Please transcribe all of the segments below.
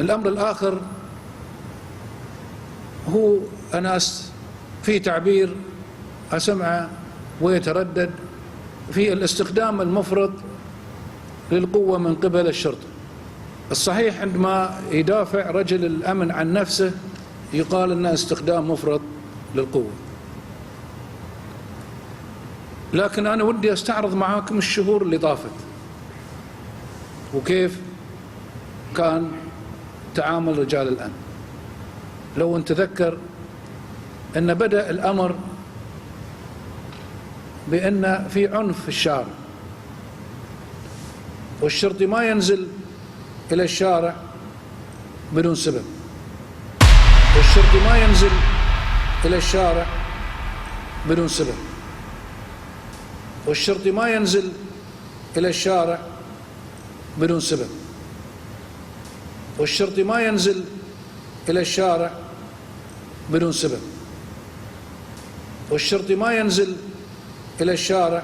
الأمر الآخر هو أنا في تعبير أسمعه ويتردد في الاستخدام المفرط للقوة من قبل الشرطة. الصحيح عندما يدافع رجل الأمن عن نفسه يقال أنه استخدام مفرط للقوة، لكن أنا ودي أستعرض معاكم الشهور اللي طافت وكيف كان تعامل رجال الأمن. لو نتذكر أن بدأ الأمر بأن في عنف في الشارع، والشرطي ما ينزل إلى الشارع بدون سبب، والشرطي ما ينزل إلى الشارع بدون سبب، والشرطي ما ينزل إلى الشارع بدون سبب، والشرطي ما ينزل إلى الشارع بدون سبب، والشرطي ما ينزل إلى الشارع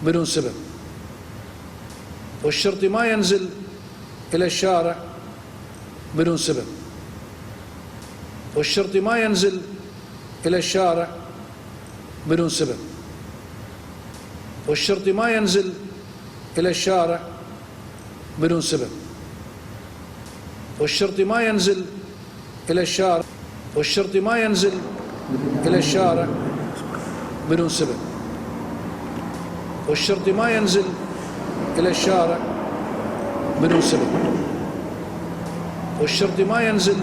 بدون سبب، والشرطي ما ينزل إلى الشارع بدون سبب، والشرطي ما ينزل إلى الشارع بدون سبب، والشرطي ما ينزل إلى الشارع بدون سبب، والشرطي ما ينزل إلى الشارع، والشرطي ما ينزل إلى الشارع بدون سبب، والشرطي ما ينزل إلى الشارع بدون سبب، والشرطي ما ينزل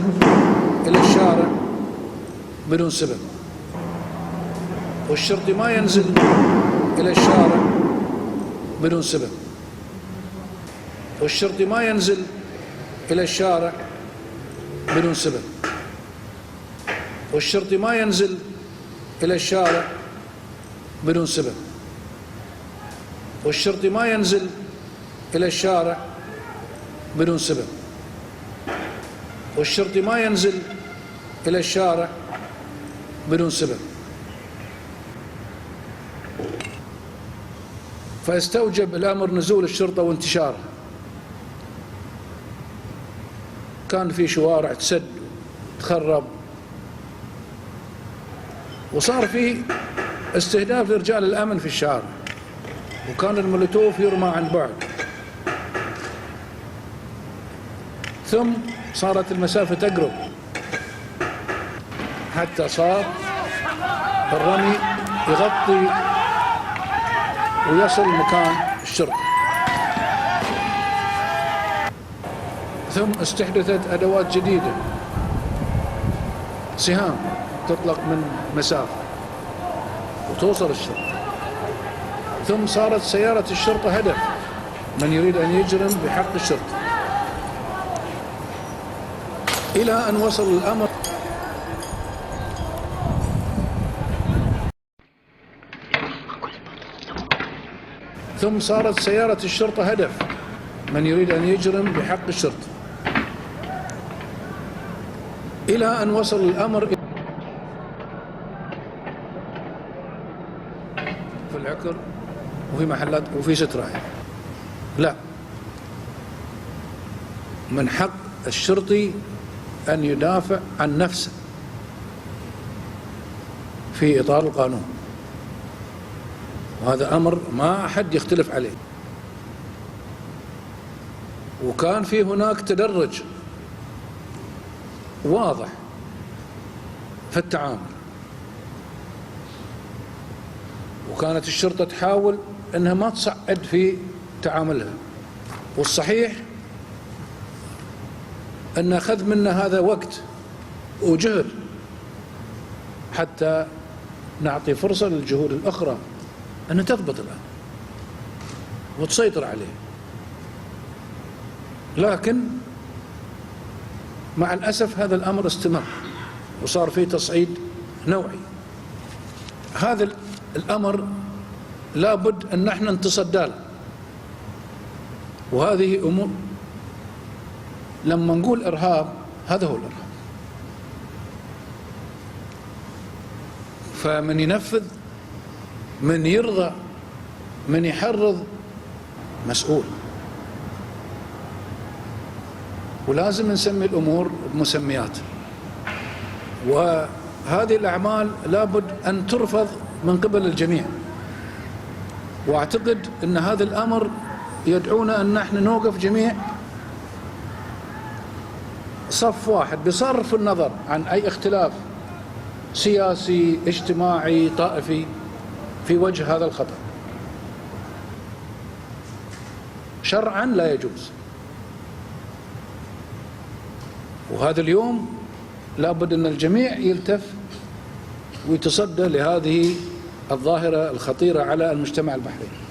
إلى الشارع بدون سبب، والشرطي ما ينزل إلى الشارع بدون سبب، والشرطي ما ينزل إلى الشارع بدون سبب، والشرطي ما ينزل إلى الشارع بدون سبب، والشرطي ما ينزل إلى الشارع بدون سبب، والشرطي ما ينزل إلى الشارع بدون سبب. فاستوجب الأمر نزول الشرطة وانتشارها. كان في شوارع تسد تخرب، وصار في استهداف لرجال الأمن في الشارع، وكان المولوتوف يرمى عن بعد، ثم صارت المسافة تقرب حتى صار الرمي يغطي ويصل مكان الشرطة. ثم استحدثت أدوات جديدة، سهام تطلق من مسافة وتوصل الشرطة، ثم صارت سيارة الشرطة هدف من يريد أن يجرم بحق الشرطة، إلى أن وصل الأمر ثم صارت سيارة الشرطة هدف من يريد أن يجرم بحق الشرطة، إلى أن وصل الأمر في العكر وفي محلات وفي سترايا. لا، من حق الشرطي أن يدافع عن نفسه في إطار القانون، وهذا أمر ما أحد يختلف عليه. وكان في هناك تدرج واضح في التعامل، وكانت الشرطة تحاول أنها ما تصعد في تعاملها، والصحيح أن أخذ منا هذا وقت وجهد حتى نعطي فرصة للجهود الأخرى أن تضبط الأمر وتسيطر عليه. لكن مع الأسف هذا الأمر استمر وصار فيه تصعيد نوعي. هذا الأمر لابد أن نحن نتصدى له، وهذه أمور لما نقول إرهاب هذا هو الإرهاب. فمن ينفذ، من يرضى، من يحرض مسؤول. ولازم نسمي الأمور بمسميات. وهذه الأعمال لابد أن ترفض من قبل الجميع. وأعتقد أن هذا الأمر يدعونا أن نحن نوقف جميع صف واحد بصرف النظر عن أي اختلاف سياسي اجتماعي طائفي في وجه هذا الخطأ. شرعا لا يجوز. وهذا اليوم لابد أن الجميع يلتف ويتصدى لهذه الظاهرة الخطيرة على المجتمع البحريني.